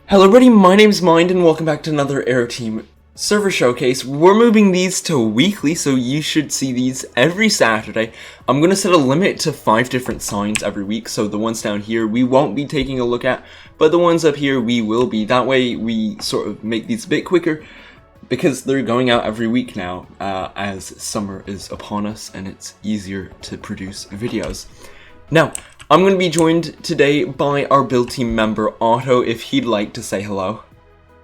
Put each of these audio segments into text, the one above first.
Hello everybody, my name's Mind and welcome back to another Aeroteam server showcase. We're moving these to weekly, so you should see these every Saturday. I'm going to set a limit to 5 different signs every week, so the ones down here we won't be taking a look at, but the ones up here we will be. That way we sort of make these a bit quicker, because they're going out every week now, as summer is upon us and it's easier to produce videos. Now, I'm going to be joined today by our build team member Otto, if he'd like to say hello.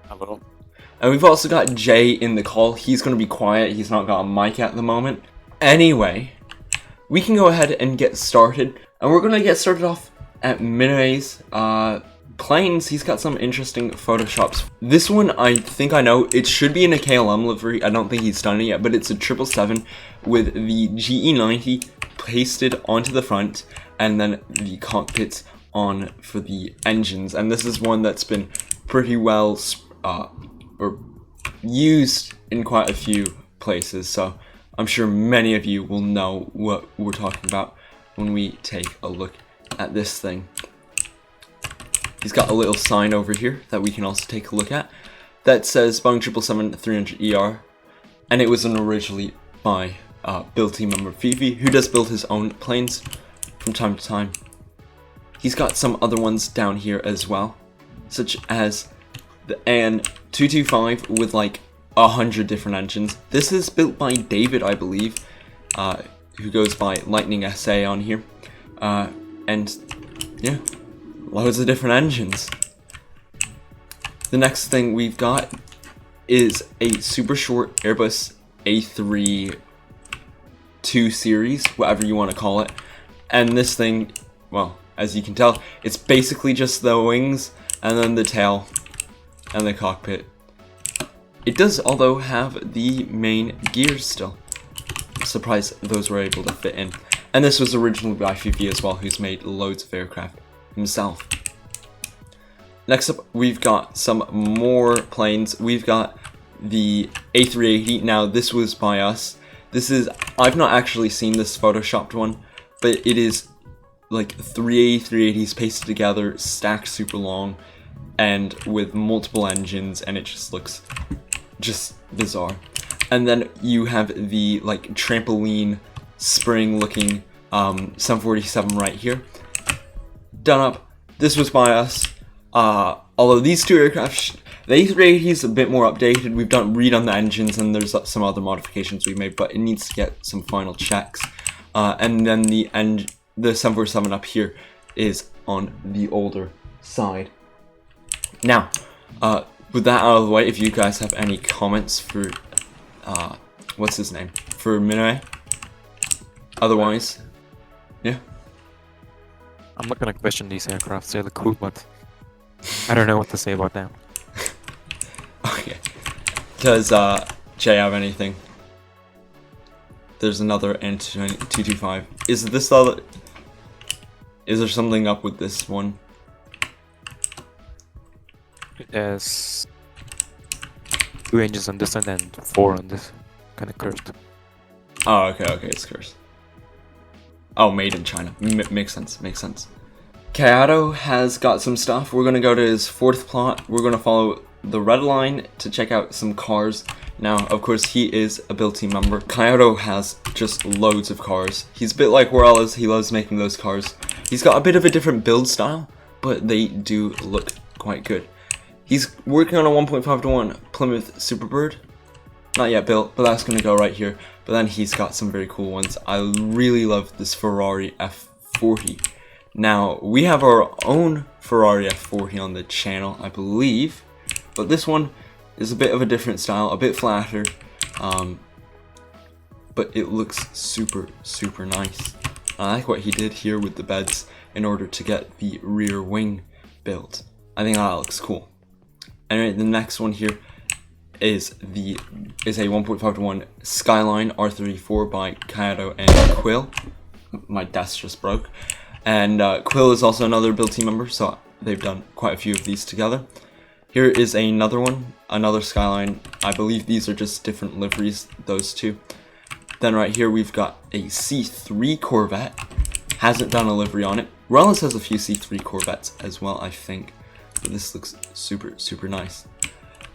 Hello. And we've also got Jay in the call. He's going to be quiet, he's not got a mic at the moment. Anyway, we can go ahead and get started. And we're going to get started off at Mineme's planes. He's got some interesting photoshops. This one, I think I know, it should be in a KLM livery. I don't think he's done it yet, but it's a 777 with the GE90 pasted onto the front, and then the cockpits on for the engines. And this is one that's been pretty well or used in quite a few places, so I'm sure many of you will know what we're talking about when we take a look at this thing. He's got a little sign over here that we can also take a look at that says Boeing 777-300ER, and it was originally by build team member Phiphe, who does build his own planes from time to time. He's got some other ones down here as well, such as the AN225 with like 100 different engines. This is built by David, I believe, who goes by Lightning SA on here, and yeah, loads of different engines. The next thing we've got is a super short Airbus A3 2 series, whatever you want to call it. And this thing, well, as you can tell, it's basically just the wings and then the tail and the cockpit. It does, although, have the main gears still. I'm surprised those were able to fit in. And this was originally by Phiphe as well, who's made loads of aircraft himself. Next up, we've got some more planes. We've got the A380. Now, this was by us. This is, I've not actually seen this photoshopped one, but it is like 3 A380s pasted together, stacked super long, and with multiple engines, and it just looks just bizarre. And then you have the like trampoline spring looking 747 right here. Done up. This was by us. Although these two aircraft, the A380 is a bit more updated. We've redone the engines, and there's some other modifications we made, but it needs to get some final checks. And then the 747 up here is on the older side. Now, with that out of the way, if you guys have any comments for what's his name, for Mineme, otherwise, yeah. I'm not gonna question these aircrafts, they look cool, but I don't know what to say about them. Okay. Does Jay have anything? There's another N225. Is this the other? Is there something up with this one? There's 2 engines on this one and 4 on this. Kinda cursed. Oh, okay, it's cursed. Oh, made in China. Makes sense. Callado has got some stuff. We're gonna go to his 4th plot. We're gonna follow the red line to check out some cars. Now, of course, he is a build team member. Callado has just loads of cars. He's a bit like Wallace. He loves making those cars. He's got a bit of a different build style, but they do look quite good. He's working on a 1.5-to-1 Plymouth Superbird. Not yet built, but that's gonna go right here. But then he's got some very cool ones. I really love this Ferrari F40. Now, we have our own Ferrari F40 on the channel, I believe. But this one is a bit of a different style, a bit flatter, but it looks super nice. I like what he did here with the beds in order to get the rear wing built. I think that looks cool. Anyway, the next one here is a 1.5-to-1 Skyline R34 by Callado and Quill. My desk just broke. And Quill is also another build team member, so they've done quite a few of these together. Here is another one, another Skyline. I believe these are just different liveries, those two. Then right here we've got a C3 Corvette. Hasn't done a livery on it. Wallace has a few C3 Corvettes as well, I think. but this looks super nice.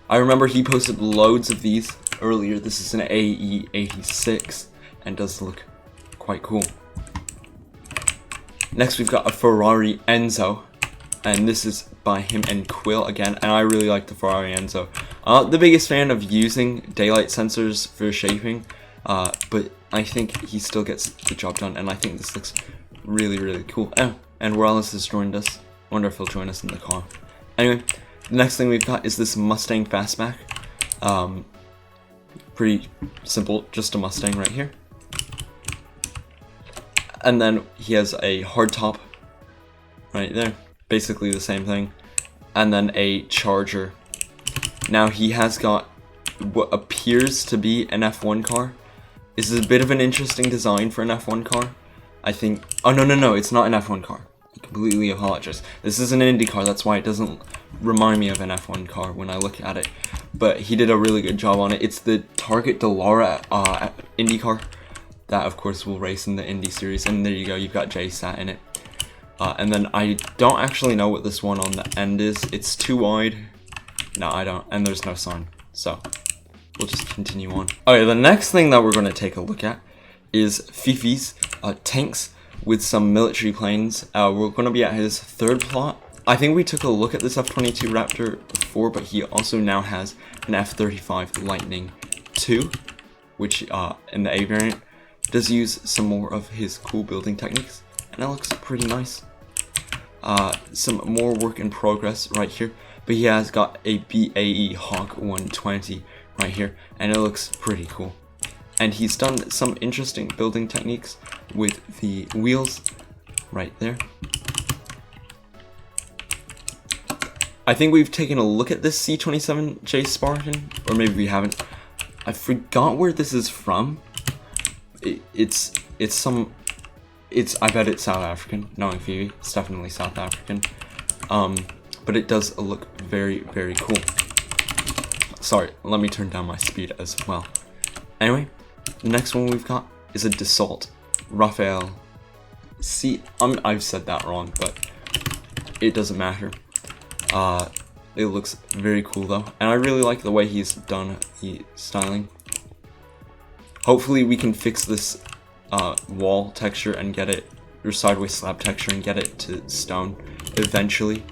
I remember he posted loads of these earlier. This is an AE86 and does look quite cool. Next we've got a Ferrari Enzo, and this is by him and Quill again, and I really like the Ferrari Enzo. The biggest fan of using daylight sensors for shaping, but I think he still gets the job done, and I think this looks really cool. Oh, and Morales has joined us. Wonder if he'll join us in the car. Anyway, the next thing we've got is this Mustang Fastback. Pretty simple, just a Mustang right here. And then he has a hardtop right there, basically the same thing. And then a Charger. Now he has got what appears to be an F1 car. This is a bit of an interesting design for an F1 car. I think, oh no, it's not an F1 car. I completely apologize. This is an Indy car, that's why it doesn't remind me of an F1 car when I look at it. But he did a really good job on it. It's the Target Delara Indy car. That, of course, will race in the Indy series. And there you go, you've got Jay sat in it. And then I don't actually know what this one on the end is. It's too wide. No, I don't. And there's no sign. So, we'll just continue on. Okay, the next thing that we're going to take a look at is Phiphe's tanks with some military planes. We're going to be at his third plot. I think we took a look at this F-22 Raptor before, but he also now has an F-35 Lightning II, which in the A variant does use some more of his cool building techniques, and it looks pretty nice. Some more work in progress right here, but he has got a BAE Hawk 120 right here, and it looks pretty cool. And he's done some interesting building techniques with the wheels right there. I think we've taken a look at this C-27J Spartan, or maybe we haven't. I forgot where this is from. I bet it's South African, knowing Phiphe. It's definitely South African. But it does look very cool. Sorry, let me turn down my speed as well. Anyway, the next one we've got is a Dassault Raphael. I've said that wrong, but it doesn't matter. It looks very cool though, and I really like the way he's done the styling. Hopefully we can fix this wall texture and get it, or sideways slab texture, and get it to stone eventually.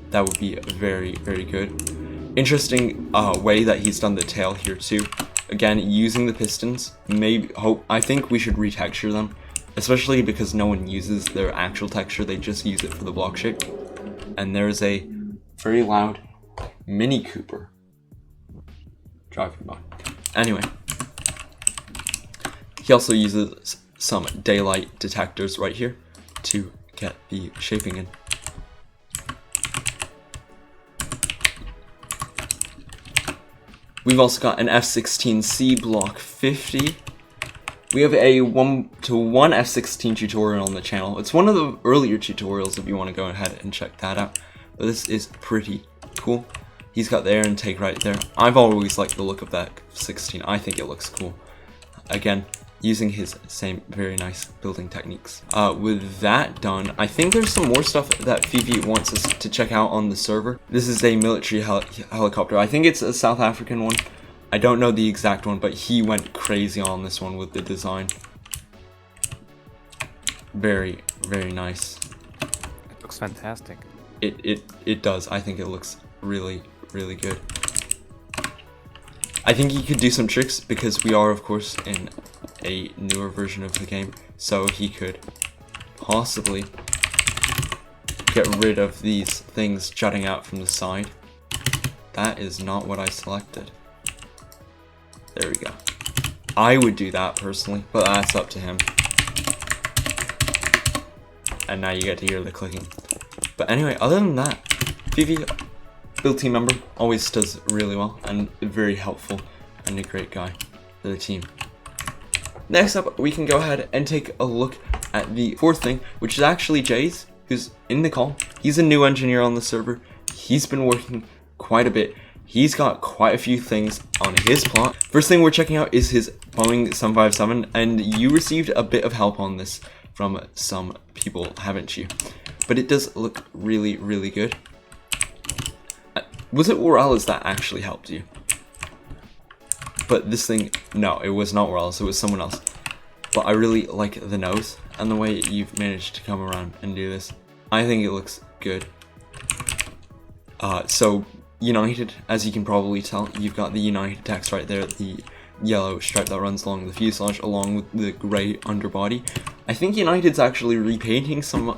That would be very good. Interesting way that he's done the tail here too. Again, using the pistons. I think we should retexture them, especially because no one uses their actual texture. They just use it for the block shape. And there's a very loud Mini Cooper driving by. Anyway, he also uses some daylight detectors right here to get the shaping in. We've also got an F-16C Block 50. We have a 1-to-1 F-16 tutorial on the channel. It's one of the earlier tutorials if you want to go ahead and check that out. But this is pretty cool. He's got the air intake right there. I've always liked the look of that F-16. I think it looks cool. Again, using his same very nice building techniques. With that done, I think there's some more stuff that Phiphe wants us to check out on the server. This is a military helicopter. I think it's a South African one. I don't know the exact one, but he went crazy on this one with the design. Very nice. It looks fantastic. It does. I think it looks really good. I think he could do some tricks because we are, of course, in a newer version of the game, so he could possibly get rid of these things jutting out from the side. That is not what I selected. There we go. I would do that personally, but that's up to him. And now you get to hear the clicking. But anyway, other than that, Phiphe, build team member, always does really well and very helpful and a great guy for the team. Next up, we can go ahead and take a look at the fourth thing, which is actually Jay's, who's in the call. He's a new engineer on the server. He's been working quite a bit. He's got quite a few things on his plot. First thing we're checking out is his Boeing 757, and you received a bit of help on this from some people, haven't you? But it does look really good. Was it Morales that actually helped you? But this thing, no, it was not Morales, it was someone else. But I really like the nose and the way you've managed to come around and do this. I think it looks good. So United, as you can probably tell, you've got the United text right there, the yellow stripe that runs along the fuselage along with the grey underbody. I think United's actually repainting some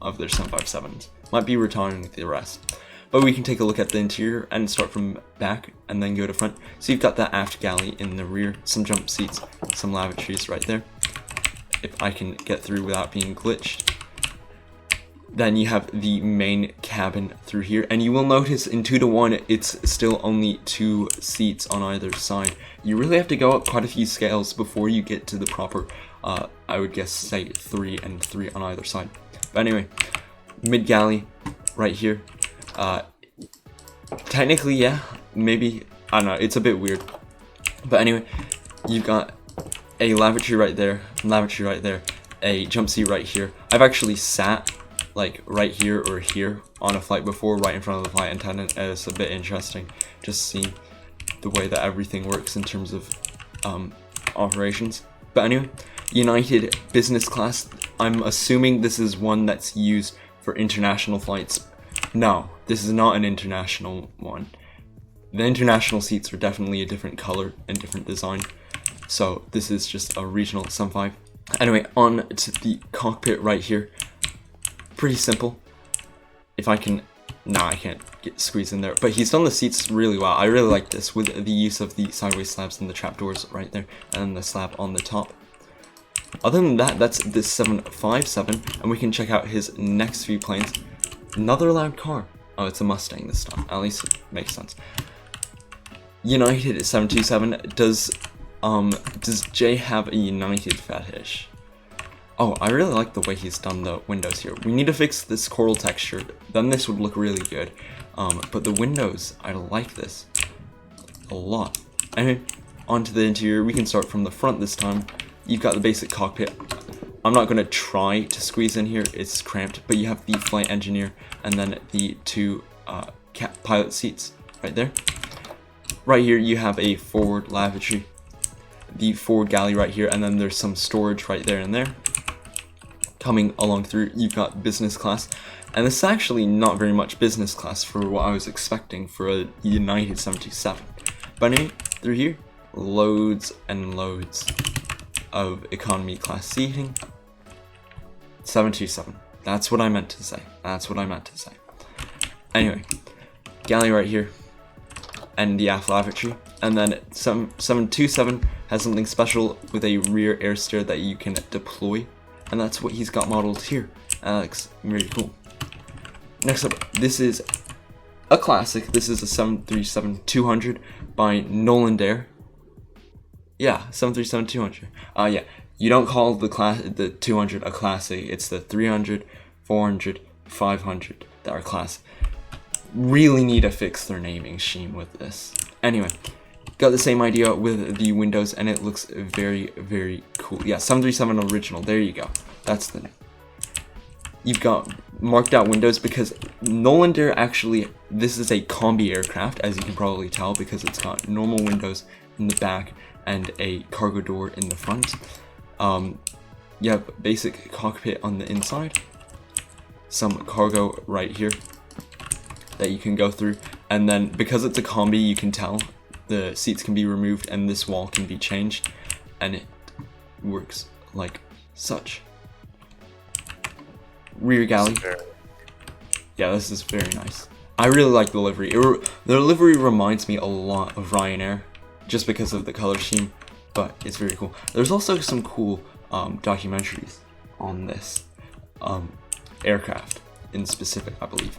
of their 757s. Might be retiring the rest. But we can take a look at the interior and start from back and then go to front. So you've got that aft galley in the rear, some jump seats, some lavatories right there. If I can get through without being glitched. Then you have the main cabin through here, and you will notice in 2-to-1 it's still only 2 seats on either side. You really have to go up quite a few scales before you get to the proper, I would guess, say 3 and 3 on either side. But anyway, mid galley right here. Technically, yeah, maybe, I don't know, it's a bit weird. But anyway, you've got a lavatory right there, a jump seat right here. I've actually sat like right here or here on a flight before, right in front of the flight attendant, and it's a bit interesting just seeing the way that everything works in terms of operations. But anyway, United business class, I'm assuming this is one that's used for international flights. No, this is not an international one. The international seats are definitely a different color and different design, so this is just a regional 75. Anyway, on to the cockpit right here. Pretty simple. If I can, nah, I can't get squeezed in there, but he's done the seats really well. I really like this with the use of the sideways slabs and the trapdoors right there, and the slab on the top. Other than that, that's the 757, and we can check out his next few planes. Another loud car. Oh, it's a Mustang this time. At least it makes sense. United 727. Does Jay have a United fetish? Oh, I really like the way he's done the windows here. We need to fix this coral texture, then this would look really good. But the windows, I like this a lot. Anyway, onto the interior. We can start from the front this time. You've got the basic cockpit. I'm not going to try to squeeze in here, it's cramped, but you have the flight engineer and then the 2 pilot seats right there. Right here you have a forward lavatory, the forward galley right here, and then there's some storage right there and there. Coming along through, you've got business class, and this is actually not very much business class for what I was expecting for a United 727. But anyway, through here, loads and loads of economy class seating. 727. That's what I meant to say. Anyway, galley right here, and the aft lavatory, and then 727 has something special with a rear air stair that you can deploy, and that's what he's got modeled here. Alex, really cool. Next up, this is a classic. This is a 737-200 by Nolan Dare. Yeah, 737-200. Yeah, you don't call the 200 a classic. It's the 300, 400, 500 that are classic. Really need to fix their naming scheme with this. Anyway, got the same idea with the windows, and it looks very, very cool. Yeah, 737 original. There you go. That's the name. You've got marked out windows because Nolan Dare actually, this is a combi aircraft, as you can probably tell, because it's got normal windows in the back and a cargo door in the front. You have basic cockpit on the inside, some cargo right here that you can go through, and then because it's a combi, you can tell the seats can be removed and this wall can be changed, and it works like such. Rear galley. Yeah, this is very nice. I really like the livery. The livery reminds me a lot of Ryanair, just because of the color scheme, but it's very cool. There's also some cool documentaries on this aircraft in specific, I believe.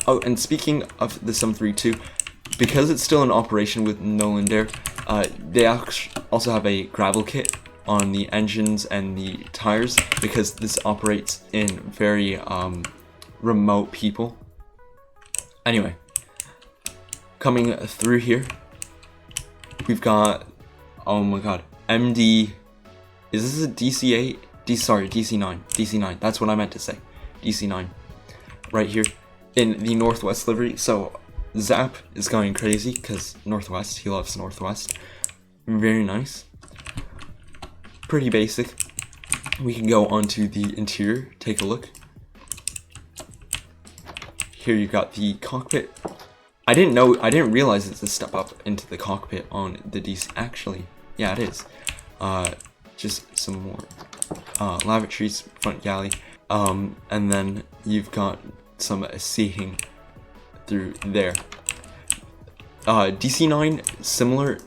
Oh, and speaking of the 732, because it's still in operation with Nolan Dare, they also have a gravel kit on the engines and the tires, because this operates in very remote people. Anyway, coming through here, we've got, oh my god, MD, is this a DC-8? Sorry, DC-9, DC-9, that's what I meant to say, DC-9, right here, in the Northwest livery. So, Zap is going crazy because Northwest, he loves Northwest. Very nice. Pretty basic. We can go onto the interior, take a look. Here you got the cockpit. I didn't realize it's a step up into the cockpit on the DC. Actually, yeah, it is. Just some more lavatories, front galley, and then you've got some seating through there. DC-9 similar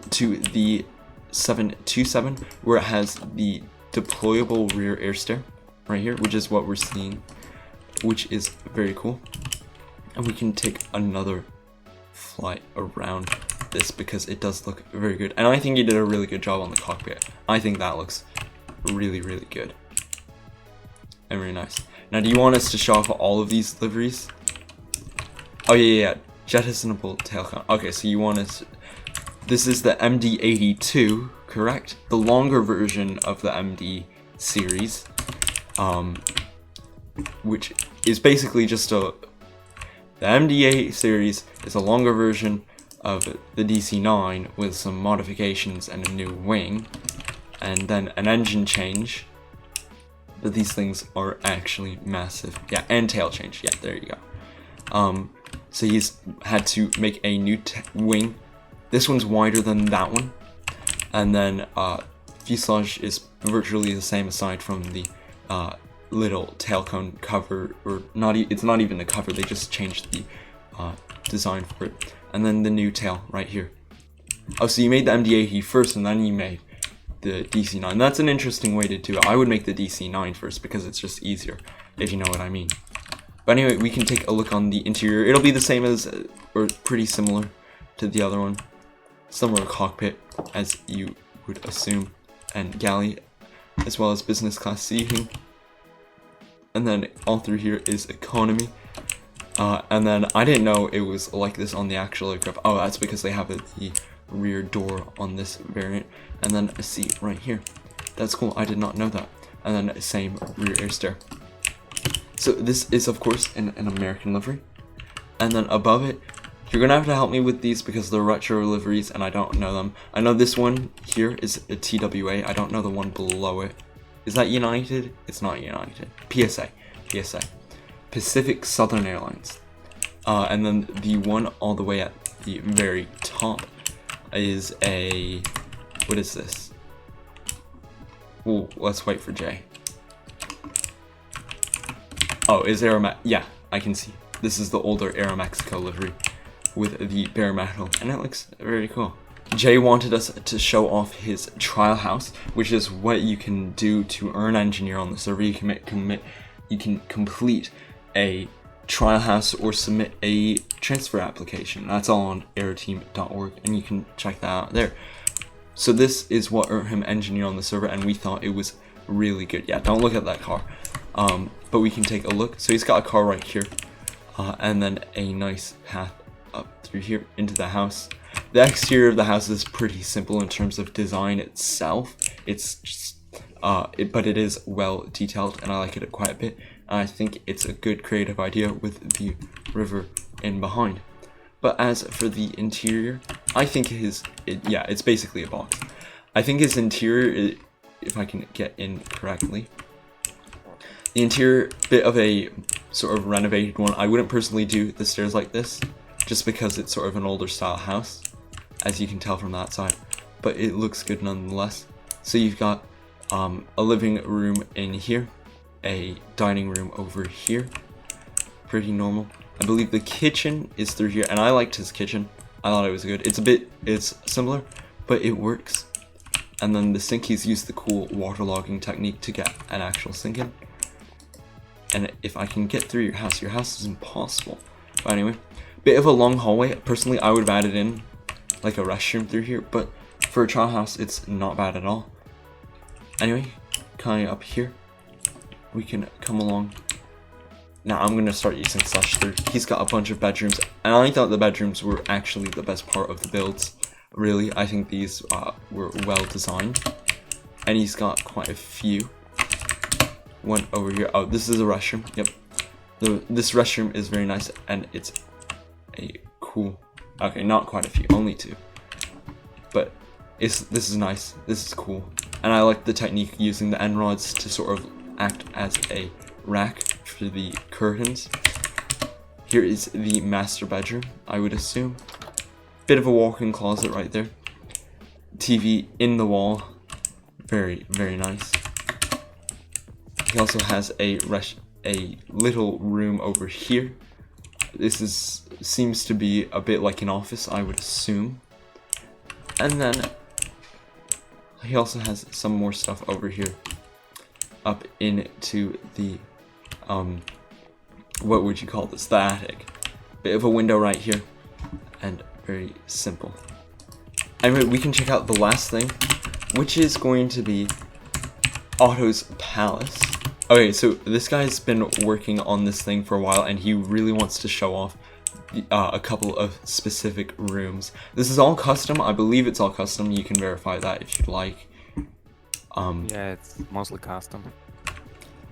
to the 727, where it has the deployable rear air stair right here, which is what we're seeing, which is very cool. And we can take another flight around this because it does look very good, and I think you did a really good job on the cockpit. I think that looks really, really good and very nice. Now, do you want us to show off all of these liveries? Oh yeah, jettisonable tail cone. Okay, so you want us. This is the MD-82, correct? The longer version of the MD series, which is basically just a. The MD-8 series is a longer version of the DC-9 with some modifications and a new wing, and then an engine change. But these things are actually massive. Yeah, and tail change. Yeah, there you go. So he's had to make a new wing. This one's wider than that one, and then fuselage is virtually the same aside from the little tail cone cover, or not. It's not even the cover. They just changed the design for it, and then the new tail right here. Oh, so you made the MD-80 first, and then you made the DC-9. That's an interesting way to do it. I would make the DC-9 first because it's just easier, if you know what I mean. But anyway, we can take a look on the interior. It'll be the same as, or pretty similar to the other one. Similar cockpit, as you would assume, and galley, as well as business class seating. And then all through here is economy. And then I didn't know it was like this on the actual aircraft. Oh, that's because they have the rear door on this variant. And then a seat right here. That's cool, I did not know that. And then same rear air stair. So this is of course an American livery. And then above it, you're gonna have to help me with these because they're retro liveries and I don't know them. I know this one here is a TWA. I don't know the one below it. Is that United? It's not United. PSA. Pacific Southern Airlines. And then the one all the way at the very top is a... What is this? Well, let's wait for Jay. Oh, is Aeromexico? Yeah, I can see. This is the older Aeromexico livery with the bare metal, and it looks very cool. Jay wanted us to show off his trial house, which is what you can do to earn engineer on the server. You can complete a trial house or submit a transfer application. That's all on aeroteam.org, and you can check that out there. So this is what earned him engineer on the server, and we thought it was really good. Yeah, don't look at that car. But we can take a look. So he's got a car right here, and then a nice path up through here into the house. The exterior of the house is pretty simple in terms of design itself. It's just, but it is well detailed, and I like it quite a bit. And I think it's a good creative idea with the river in behind. But as for the interior, I think it's basically a box. I think his interior, if I can get in correctly, the interior, bit of a sort of renovated one. I wouldn't personally do the stairs like this, just because it's sort of an older style house, as you can tell from that side, but it looks good nonetheless. So you've got a living room in here, a dining room over here, pretty normal. I believe the kitchen is through here, and I liked his kitchen. I thought it was good. It's similar, but it works. And then the sink, he's used the cool waterlogging technique to get an actual sink in. And if I can get through your house is impossible. But anyway, bit of a long hallway. Personally, I would have added in like a restroom through here, but for a trial house, it's not bad at all. Anyway, kind of up here, we can come along. Now I'm going to start using /3. He's got a bunch of bedrooms, and I thought the bedrooms were actually the best part of the builds. Really, I think these were well designed, and he's got quite a few. One over here. Oh, this is a restroom. Yep. This restroom is very nice, and it's a cool. Okay, not quite a few, only 2. But this is nice. This is cool. And I like the technique using the end rods to sort of act as a rack for the curtains. Here is the master bedroom, I would assume. Bit of a walk-in closet right there. TV in the wall. Very, very nice. He also has a little room over here. This seems to be a bit like an office, I would assume. And then he also has some more stuff over here, up into the what would you call this? The attic. Bit of a window right here, and very simple. Anyway, we can check out the last thing, which is going to be Otto's palace. Okay, so this guy's been working on this thing for a while, and he really wants to show off a couple of specific rooms. This is all custom. I believe it's all custom. You can verify that if you'd like. Yeah, it's mostly custom.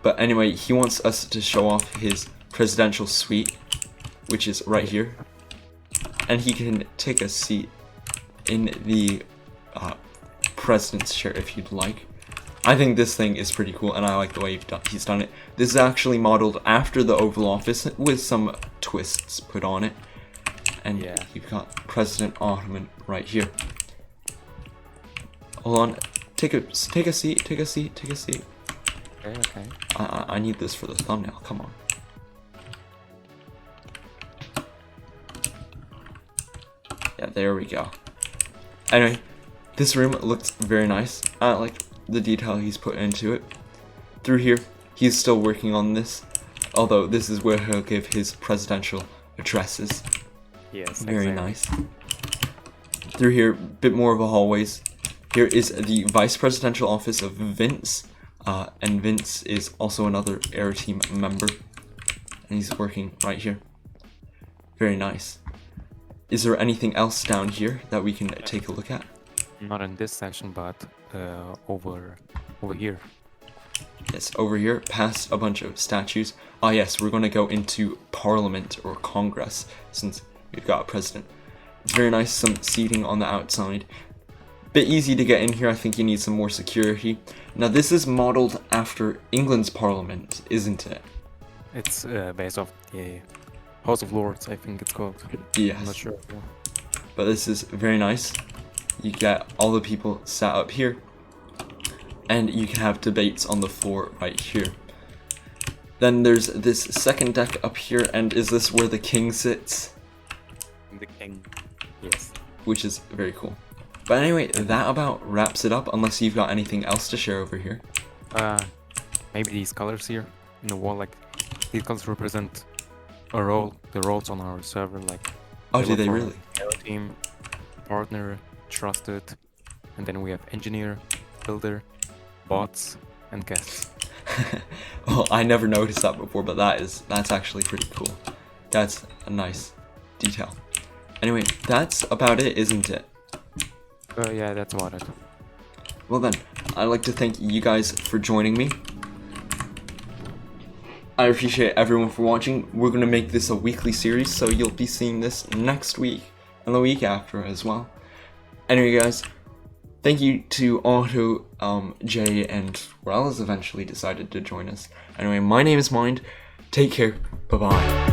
But anyway, he wants us to show off his presidential suite, which is right here. And he can take a seat in the president's chair if you'd like. I think this thing is pretty cool, and I like the way he's done it. This is actually modeled after the Oval Office with some twists put on it. And yeah, you've got President Ottoman right here. Hold on, take a seat. Okay. I need this for the thumbnail. Come on. Yeah, there we go. Anyway, this room looks very nice. I like the detail he's put into it. Through here, he's still working on this, although this is where he'll give his presidential addresses. Yes, very exactly. nice. Through here, bit more of a hallways. Here is the vice presidential office of Vince, and Vince is also another Aeroteam member, and he's working right here. Very nice. Is there anything else down here that we can take a look at? Not in this section, but over here. Yes, over here, past a bunch of statues. Ah yes, we're going to go into Parliament or Congress, since we've got a president. It's very nice, some seating on the outside. Bit easy to get in here, I think you need some more security. Now this is modeled after England's Parliament, isn't it? It's based off the House of Lords, I think it's called. Yes. I'm not sure. But this is very nice. You get all the people sat up here, and you can have debates on the floor right here. Then there's this second deck up here, and is this where the king sits? The king. Yes. Which is very cool. But anyway, that about wraps it up, unless you've got anything else to share over here. Maybe these colors here in the wall, like these colors represent a role, the roles on our server, like. Oh, do they really? Team, partner, trusted, and then we have engineer, builder, bots, and guests. Well, I never noticed that before, but that's actually pretty cool. That's a nice detail. Anyway, that's about it, isn't it? Yeah, that's about it. Well then, I'd like to thank you guys for joining me. I appreciate everyone for watching. We're going to make this a weekly series, so you'll be seeing this next week, and the week after as well. Anyway guys, thank you to Otto, Jay, and Morales eventually decided to join us. Anyway, my name is Mind. Take care. Bye-bye.